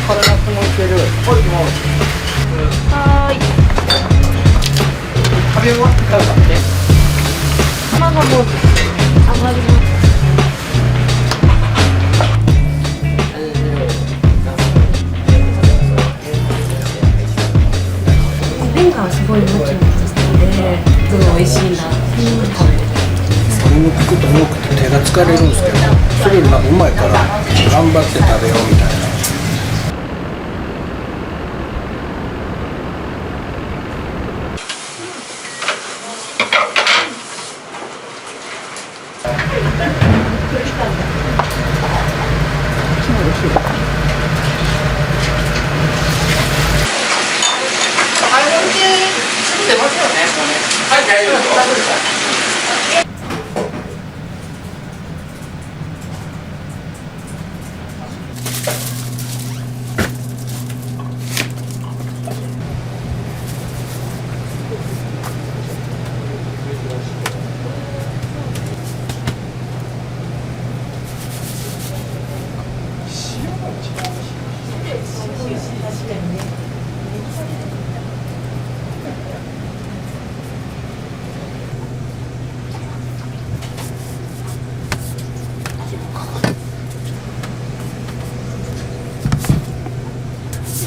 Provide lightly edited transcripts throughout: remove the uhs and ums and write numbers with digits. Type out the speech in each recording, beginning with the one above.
辛ナスもいける。はーい。食べ終わってからだって。卵も上がります。麺がすごいもちもちしてて、すごい美味しいなって食べてて。重くて重くて手が疲れるんですけど、それがうまいから頑張って食べようみたいな。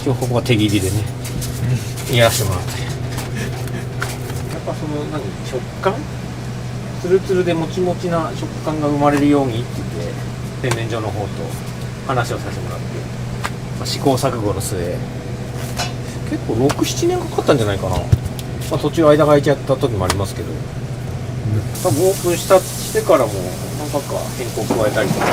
一応ここは手切りでね、やらせてもらって、やっぱその食感ツルツルでもちもちな食感が生まれるようにって言って洗面所の方と話をさせてもらって、試行錯誤の末結構 6,7 年かかったんじゃないかな、途中間が空いちゃった時もありますけど、多分オープンしてからも何回か変更加えたりとか。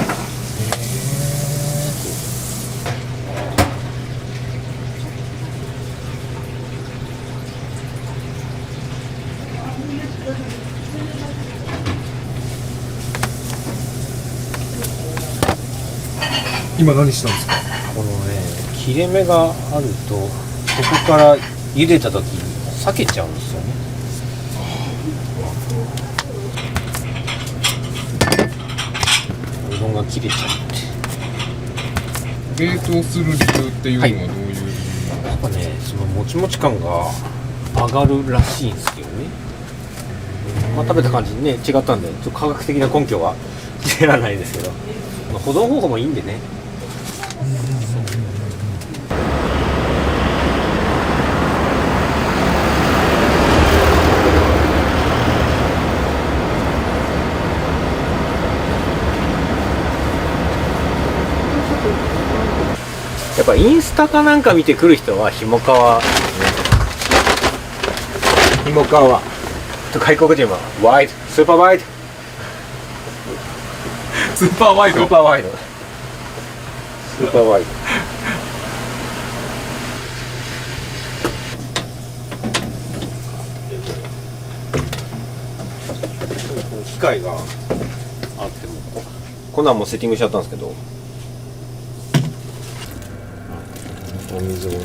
今何したんですか？このね、切れ目があるとここから茹でた時裂けちゃうんですよね。うどんが切れちゃって、冷凍する理由っていうのはどういう理由なんですやっぱね、そのもちもち感が上がるらしいんですけどね。食べた感じにね違ったんで、ちょっと科学的な根拠は出らないですけど、保存方法もいいんでね。やっぱインスタかなんか見てくる人はひもかわ、ひもかわと外国人はワイド、スーパーワイド、スーパーワイド、スーパーワイド、スーパーワイド。機械があってもこんなんもセッティングしちゃったんですけど、お水をね、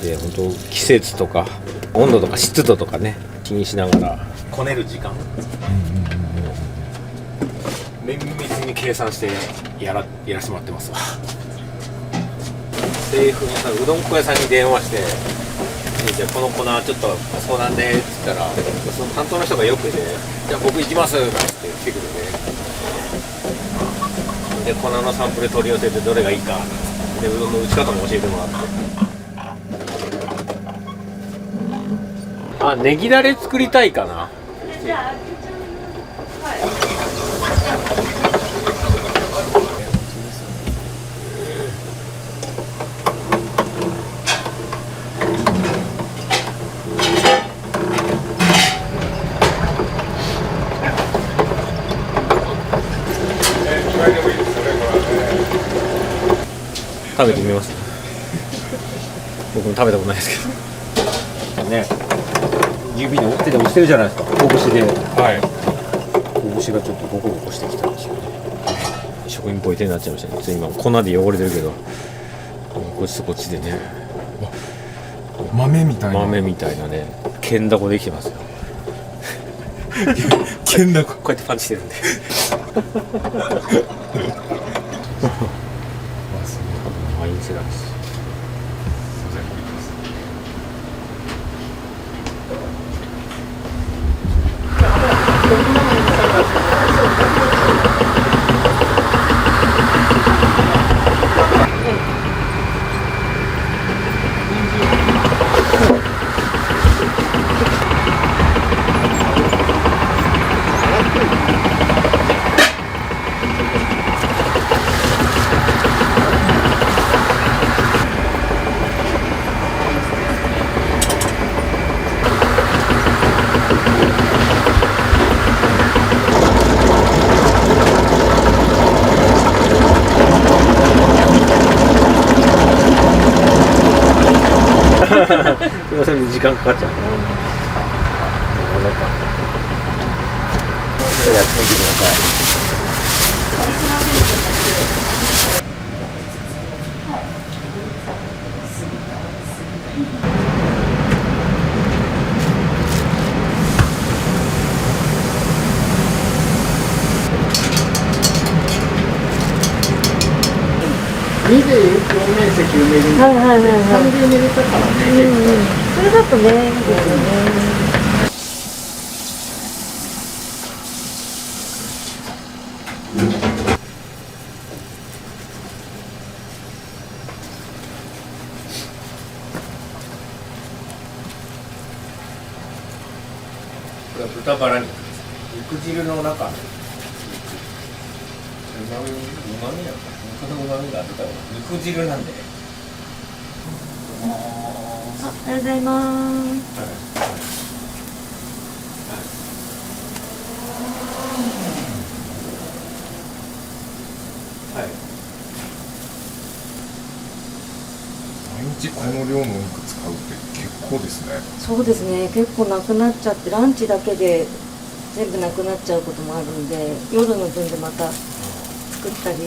で本当季節とか温度とか湿度とかね気にしながらこねる時間、綿密に計算してやらせてもらってますわ。製粉屋さん、うどん粉屋さんに電話して、じゃあこの粉ちょっと相談でって言ったら、その担当の人がよくて、じゃあ僕行きますなんて言ってくるんで、粉のサンプル取り寄せてどれがいいかで、うどんの打ち方も教えてもらって、ネギだれ作りたいかな。食べてみます。僕も食べたことないですけどね。指で手で押してるじゃないですか、拳で。はい。拳がちょっとボコボコしてきたんですよね。職人っぽい手になっちゃいましたね。今粉で汚れてるけど、こっちとこっちでね、豆みたいな。豆みたいなね、けんだこできてますよ。けんだこ。こうやってパンチしてるんで。店なんです。すいません、時間かかっちゃう。やってみてください。2で4面積埋めるんで、はいはいはいはい。 3で埋めれたからね、それだとね、いいですよね。これは豚バラ肉です。肉汁の中のうまみやった肉のうまみが出た方が肉汁なんでね。ありがとうございます。はい。毎日この量のお肉使うって結構ですね。そうですね、結構なくなっちゃって、ランチだけで全部なくなっちゃうこともあるんで、夜の分でまた作ったり。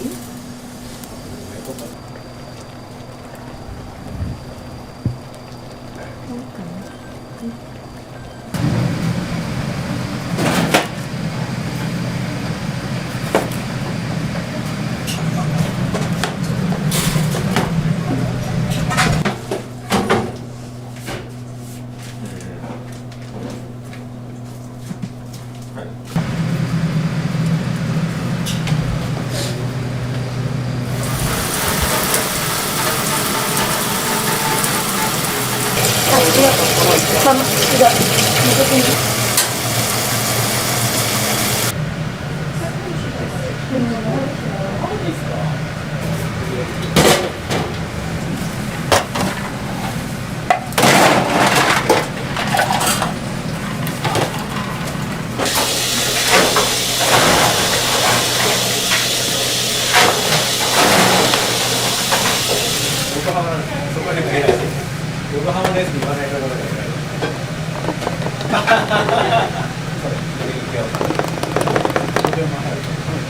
横浜ですって言わないところだから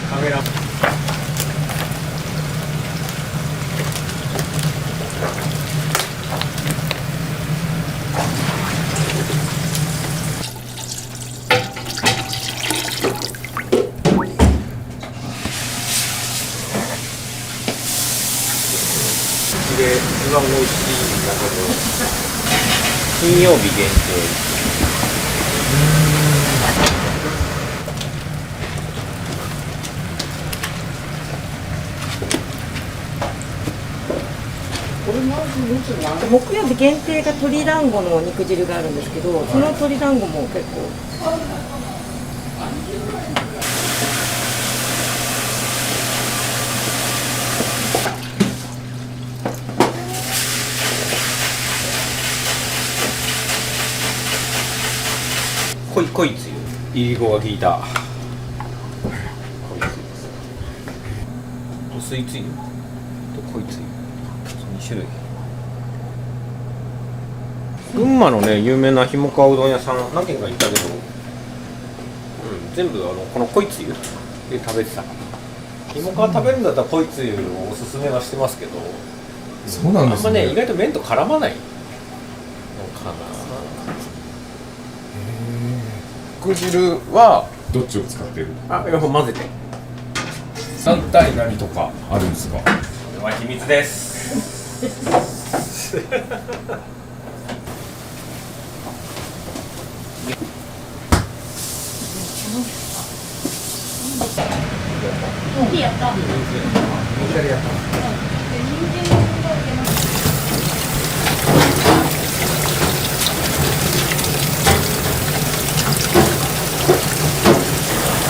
カメラで一番美味しい中で金曜日限定。木曜日限定が鶏団子の肉汁があるんですけど、その鶏団子も結構濃いつゆ、いりこが効いた薄いつゆと濃いつゆ、2種類。群馬のね有名なひもかわうどん屋さん何軒か行ったけど、全部この濃いつゆで食べてたから。ひもかわ食べるんだったら濃いつゆをおすすめはしてますけど、そうなんですね。あんまね意外と麺と絡まないのかな。肉汁はどっちを使ってる？あ、やっぱ混ぜて。何対何とかあるんですか？これは秘密です。あ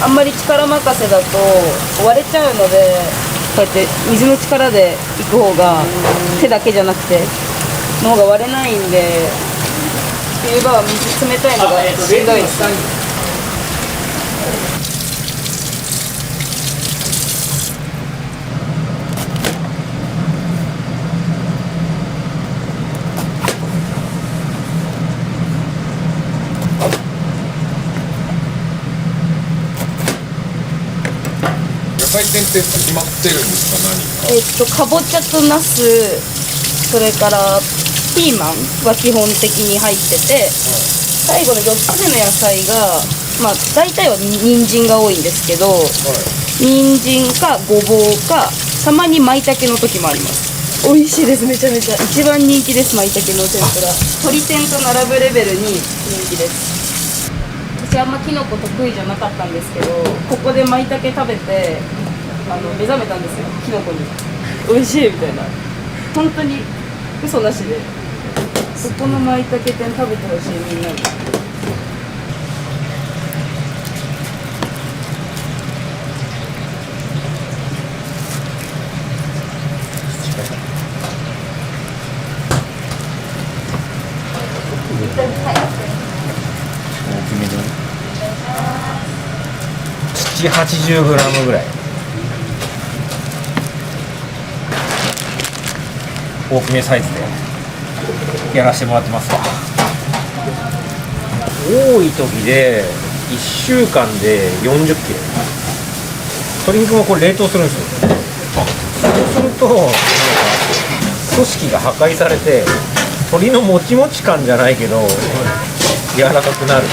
んまり力任せだと割れちゃうので、こうやって水の力でいく方が、手だけじゃなくての方が割れないんで、冬場は水冷たいのがしんどいです。野菜店って決まってるんですか？何か。かぼちゃとナス、それからピーマンは基本的に入ってて、最後の4つ目の野菜が、まあ大体は人参が多いんですけど、人参かごぼうか、たまに舞茸の時もあります。美味しいです、めちゃめちゃ。一番人気です、舞茸の天ぷら。鶏天と並ぶレベルに人気です。私あんまキノコ得意じゃなかったんですけど、ここで舞茸食べて目覚めたんですよ、キノコに。美味しいみたいな、本当に嘘なしで、そこの舞茸天食べてほしい、みんなに。大きめで780g ぐらい大きめサイズでやらせてもらってますわ。多い時で1週間で40キロ。鶏肉もこれ冷凍するんですよ。そうするとなんか組織が破壊されて、鶏のもちもち感じゃないけど柔らかくなる。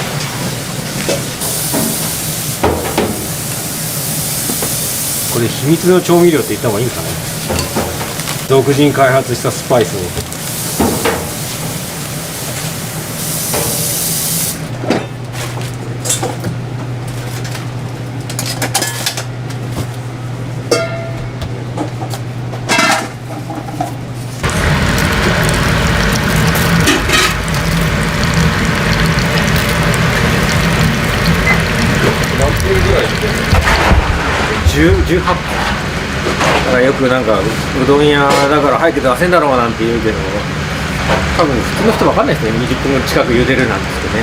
これ秘密の調味料って言った方がいいんですかね。独自に開発したスパイスを。18分だからよくなんかうどん屋だから早く出せんだろうなんて言うけど、多分普通の人分かんないですね。20分近く茹でるなんですけどね。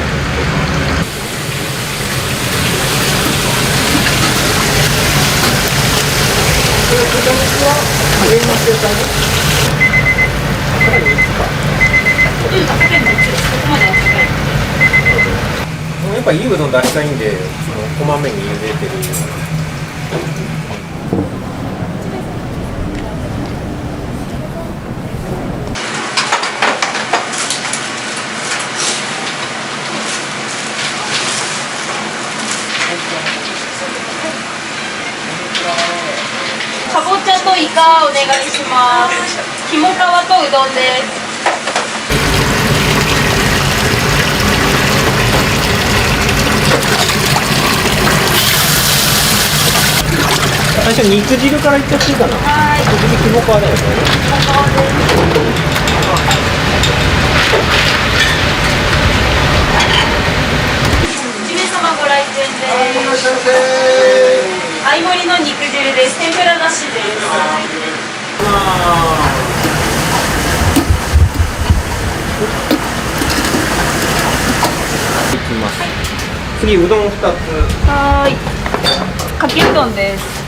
やっぱいいうどん出したいんで、そのこまめに茹でてる。かぼちゃとイカお願いします。ひもかわとうどんです。最初肉汁からいっちゃっていいかな。はい。肉汁ひもかわだよね。1名様ご来店です。合盛りの肉汁です。天ぷらなしです。いきます。次うどん2つ。はーい。かけうどんです。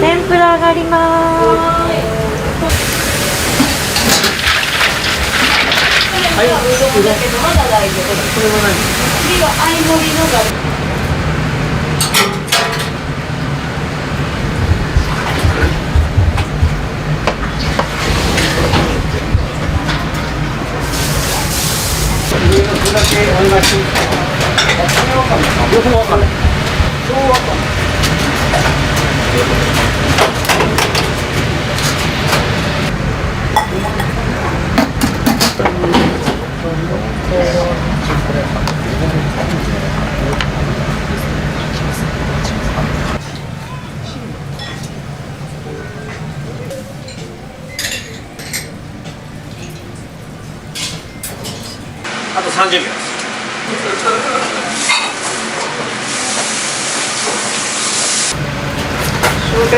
天ぷら上がります。はい。うどんだけどまだ大合盛り。これは何？次が合盛りのが。上の具だけお願いします。両方わかんない。両方わかんない。あと30秒です。終了。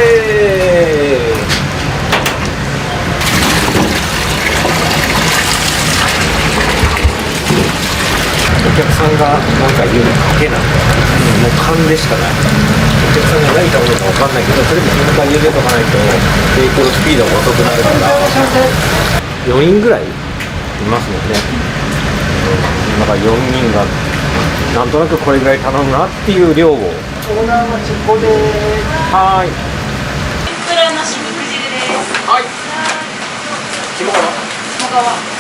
お客さんが何か言うのかけなんで、もう勘でしかない。お客さんが何食べるか分かんないけど、とりあえずその場に入れとかないとテイクのスピードが遅くなるから4人ぐらいいますもんね。だから4人がなんとなくこれぐらい頼むなっていう量を。オーナーはここではーい。天ぷらのしみく汁です。はい。肝から。鴨川。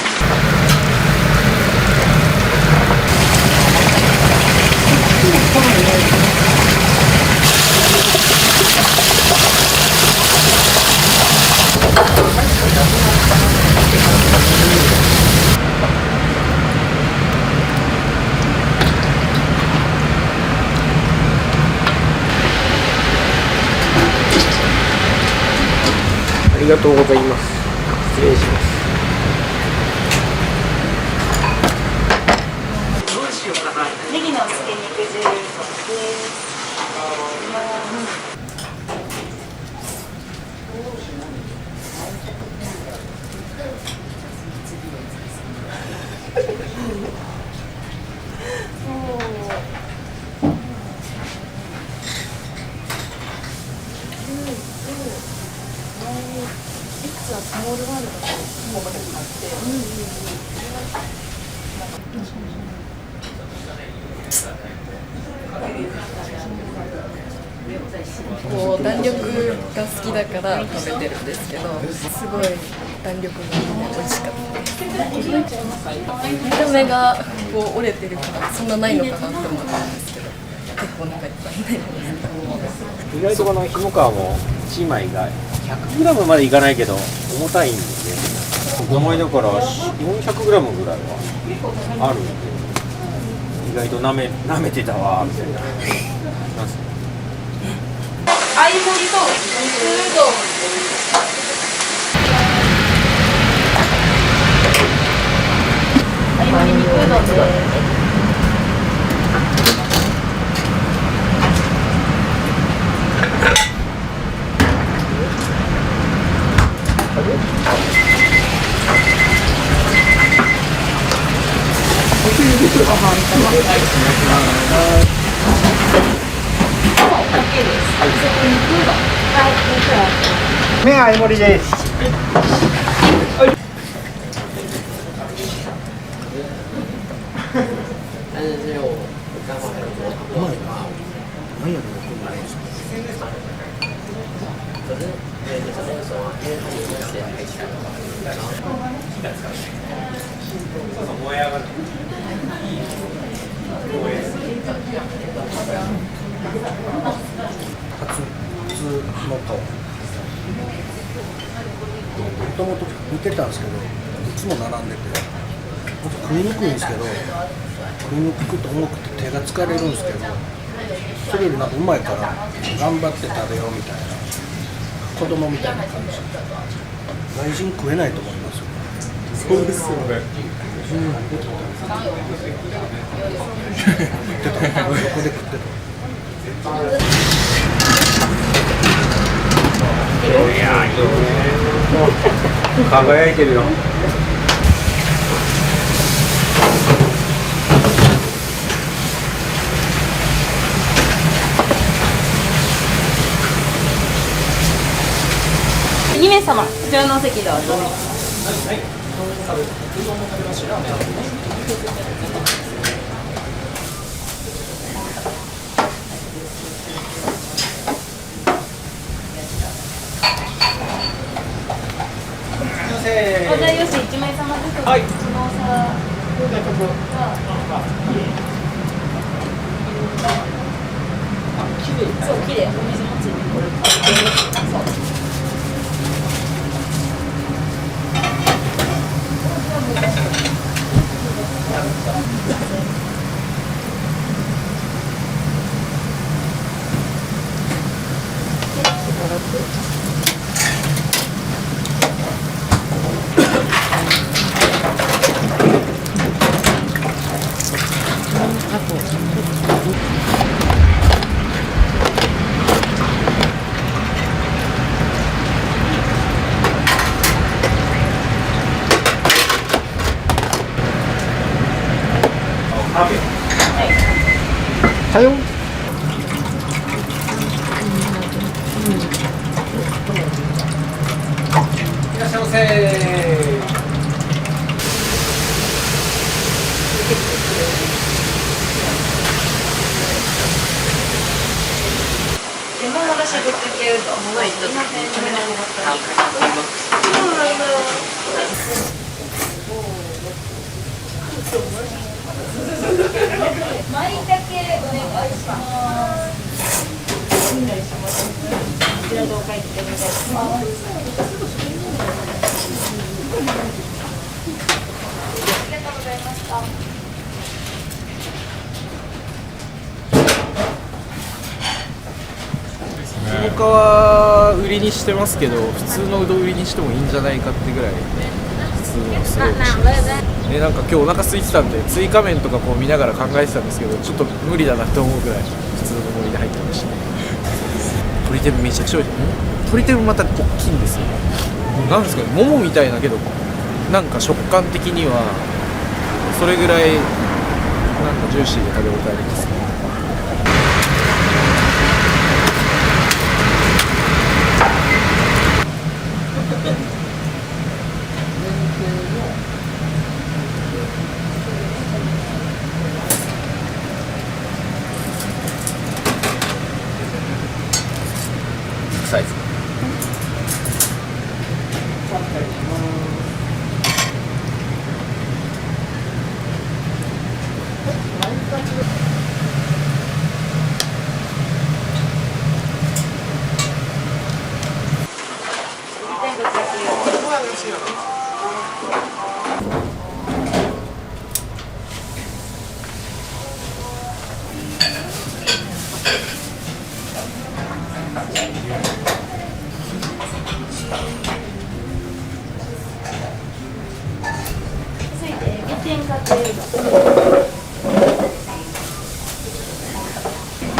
ありがとうございます。失礼します。ネギのつけ肉汁です。こう弾力が好きだから食べてるんですけど、すごい弾力が美味しかったです。見た目がこう折れてるからそんなないのかなって思ったんですけど、結構なんかいっぱいになります。意外とこのひもかわも1枚が 100g までいかないけど重たいんですね。思いだから 400g ぐらいはあるんで、意外となめてたわみたいな。合盛りと肉うどん。合盛り肉うどんです。麺合い盛りです。うまいな。何やろこんなに。燃え上がる。初の顔。もともと見てたんですけど、いつも並んでて、食いにくいんですけど、食いにくくて重くて手が疲れるんですけど、それよりなんかうまいから頑張って食べようみたいな、子供みたいな感じ。外人食えないと思いますよ。そうですよね。食ってた。どこで食ってた。いやー、いいよね。輝いてるよ。2名様、こちらのお席どうぞ。じゃあよし1名様ずつはいそのさそう綺麗お水もついてこれそうさよう。いらっしゃいませ。山原しぶつけうどんはいすいません舞茸お願いします。こちらでお会計お願いします。ありがとうございました。下川売りにしてますけど、普通のうどん売りにしてもいいんじゃないかってぐらい普通のすごい美味しいです。なんか今日お腹空いてたんで追加麺とかこう見ながら考えてたんですけど、ちょっと無理だなって思うぐらい普通の盛りで入ってました。鶏天めちゃくちゃ美味しい。鶏天また大きいんですよ。なんですかね、桃みたいだけどなんか食感的にはそれぐらいなんかジューシーで食べ応えありますね。サイズ。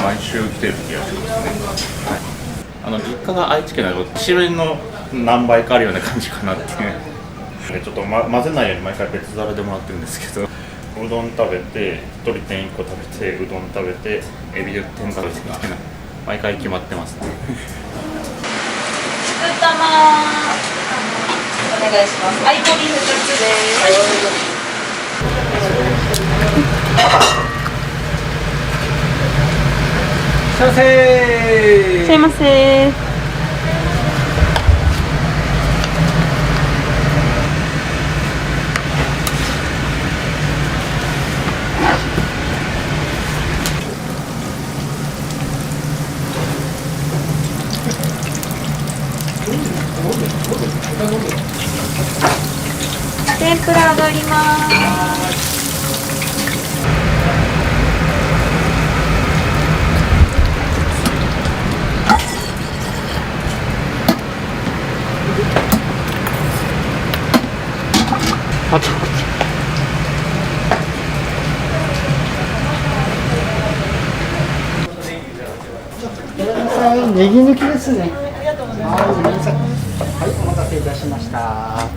毎週来てる気がしますね。実家が愛知県なので、岸辺の何倍かあるような感じかなっていう。ちょっと、混ぜないように毎回別皿でもらってるんですけど、うどん食べて、鶏天1個食べて、うどん食べて、エビ天食べてみたいな、毎回決まってますね。つくたまお願いします。アイボリー2つです。いらっしゃいませー。いらっしゃいませ。天ぷら上がります。あとネギ抜きですね。はい、ごめんなさい。はい、お待たせいたしました。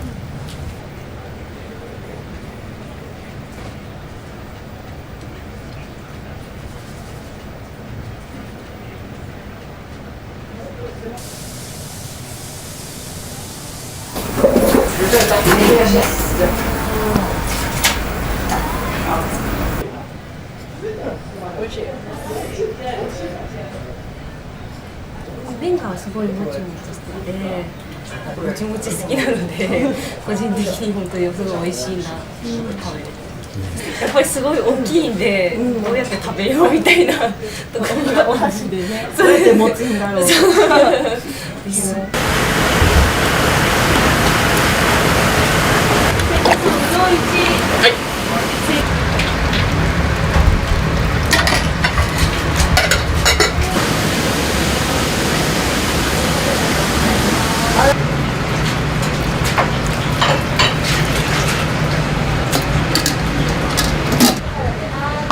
レンガはすごいもちもちしてて、もちもち好きなので個人的に本当にすごい美味しいな食べれて。やっぱりすごい大きいんで、どうやって食べようみたいなところがお箸でね、どうやって持つんだろう。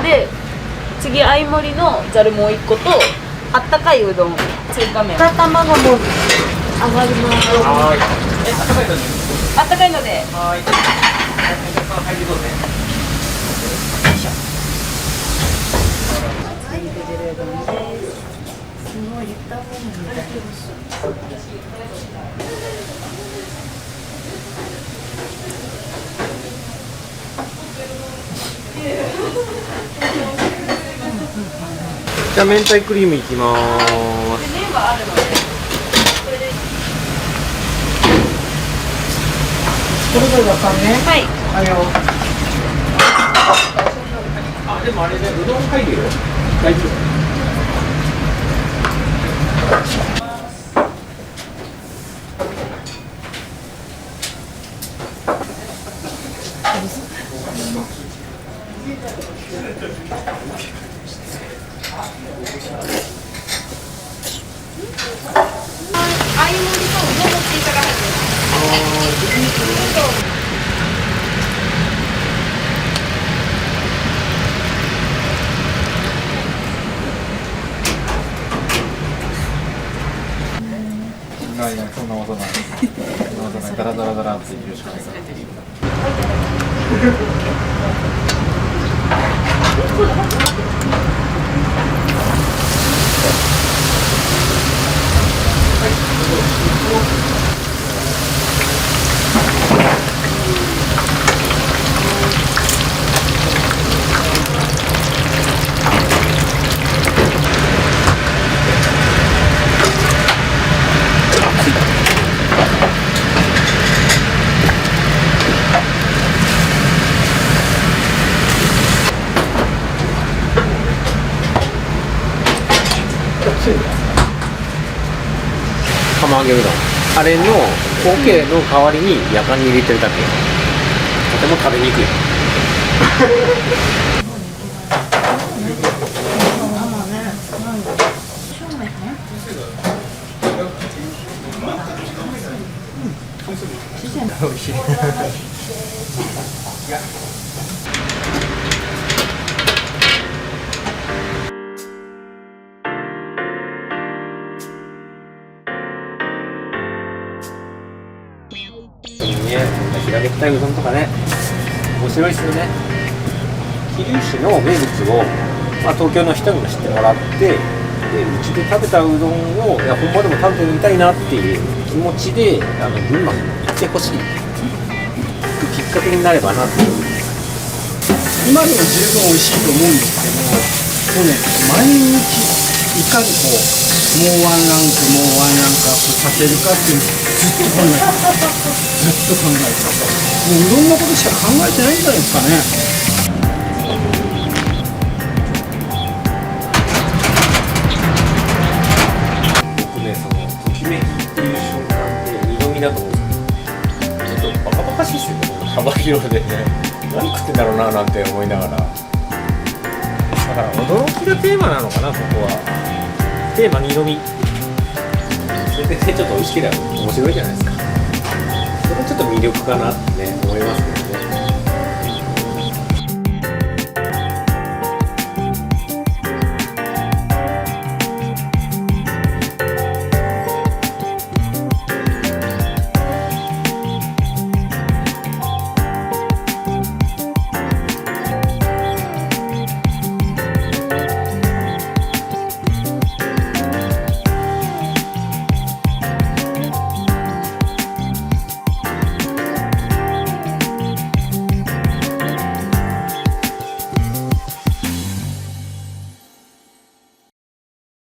で次相盛りのざるもう1個とあったかいうどん追加麺。豚卵も上がります。あったかいので。じゃあ明太クリームいきまーす。麺があるので。これぞだったね。はい。あ、でもあれね、うどん入るよ。大丈夫。いやそんなことない。そんなことない。ダラダラダラって言うしかないから。釜揚げうどん、あれのポケの代わりにやかに入れてるだけ。とても食べにくい。美味しい。ね、平べったいうどんとかね、面白いですよね。桐生市の名物を、東京の人にも知ってもらって、でうちで食べたうどんを本場でも食べてみたいなっていう気持ちで群馬に行ってほしいきっかけになればなっていう。今でも十分美味しいと思うんですけど、もうね、毎日いかにもうワンランクもうワンランクアップさせるかっていうのをずっと考えてずっと考えてもううどんのことしか考えてないんじゃないですかね。僕ね、そのときめきっていう瞬間って二度見だと思うんですよ。ちょっとバカバカしいですよね、幅広でね。何食ってんだろうななんて思いながら。だから驚きがテーマなのかな、ここは。テーマ二度見。それでね、ちょっと美味しければ面白いじゃないですか。それちょっと魅力かなってね、思いますね。